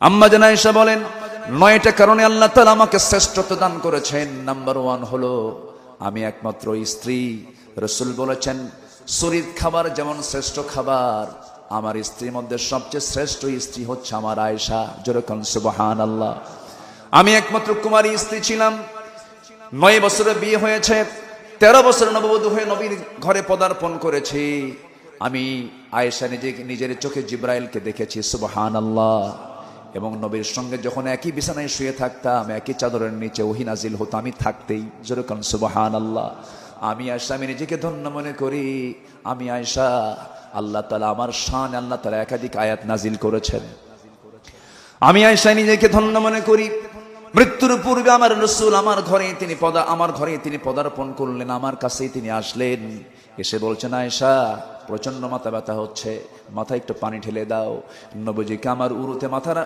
আম্মা জান আয়েশা বলেন, 9টা কারণে আল্লাহ তাআলা আমাকে শ্রেষ্ঠত্ব দান করেছেন। নাম্বার 1 হলো আমি একমাত্র স্ত্রী। রাসূল বলেছেন, শরীর খাবার যেমন শ্রেষ্ঠ খাবার, আমার স্ত্রীর মধ্যে সবচেয়ে শ্রেষ্ঠ স্ত্রী হচ্ছে আমার আয়েশা। জোরে কোন সুবহানাল্লাহ। আমি একমাত্র কুমারী স্ত্রী ছিলাম। 9 বছরে বিয়ে হয়েছে, 13 বছর নববধূ হয়ে নবীর ঘরে পদার্পণ করেছি। আমি আয়েশা নিজের চোখে জিবরাইলকে দেখেছি, সুবহানাল্লাহ। এবং নবীর সঙ্গে যখন একই বিছানায় শুয়ে থাকতাম, একই চাদরের নিচে ওহী নাজিল হতো, আমি থাকতেই। জোরে কোন সুবহানাল্লাহ। আমি আয়েশা, আমি নিজেকে ধন্য মনে করি। আমি আয়েশা, আল্লাহ তাআলা আমার শান, আল্লাহ তাআলা একাধিক আয়াত নাজিল করেছেন। আমি আয়েশা নিজেকে ধন্য মনে করি। মৃত্যুর পূর্বে আমার রাসূল আমার ঘরে তিনি পদার্পণ করলেন, আমার কাছেই তিনি আসলেন। এসে বলছেন, আয়েশা প্রচন্ড মাথা ব্যথা হচ্ছে, মাথায় একটু পানি ঢেলে দাও। নবীজিকে আমার উরুতে মাথার